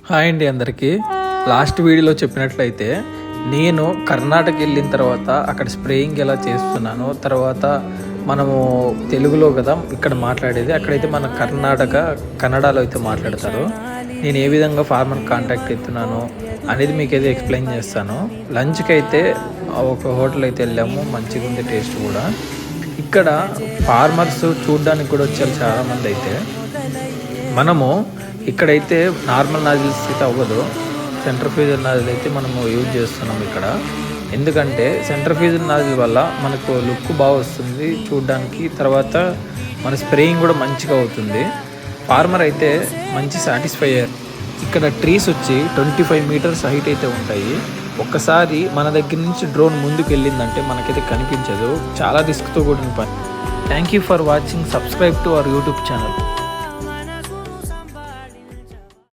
Hi అండి అందరికీ. Last వీడియోలో చెప్పినట్లయితే నేను కర్ణాటక వెళ్ళిన తర్వాత అక్కడ స్ప్రేయింగ్ ఎలా చేస్తున్నానో, తర్వాత మనము తెలుగులో కదా ఇక్కడ మాట్లాడేది, అక్కడైతే మన కన్నడలో అయితే మాట్లాడతారు. నేను ఏ విధంగా ఫార్మర్ కాంటాక్ట్ అవుతున్నాను అనేది మీకు అయితే ఎక్స్ప్లెయిన్ చేస్తాను. లంచ్కి అయితే ఒక హోటల్ అయితే వెళ్ళాము, మంచిగా ఉంది టేస్ట్ కూడా. ఇక్కడ ఫార్మర్స్ చూడడానికి కూడా వచ్చారు చాలామంది. అయితే మనము ఇక్కడైతే నార్మల్ నాజిల్స్ అయితే అవ్వదు, సెంట్రిఫ్యూజల్ నాజిల్ అయితే మనము యూజ్ చేస్తున్నాం ఇక్కడ. ఎందుకంటే సెంట్రిఫ్యూజల్ నాజిల్ వల్ల మనకు లుక్ బాగా వస్తుంది చూడడానికి, తర్వాత మన స్ప్రేయింగ్ కూడా మంచిగా అవుతుంది. ఫార్మర్ అయితే మంచి సాటిస్ఫై అయ్యారు. ఇక్కడ ట్రీస్ వచ్చి 25 మీటర్స్ హైట్ అయితే ఉంటాయి. ఒక్కసారి మన దగ్గర నుంచి డ్రోన్ ముందుకు వెళ్ళిందంటే మనకైతే కనిపించదు, చాలా రిస్క్తో కూడిన పని. Thank you for watching. Subscribe to our YouTube channel.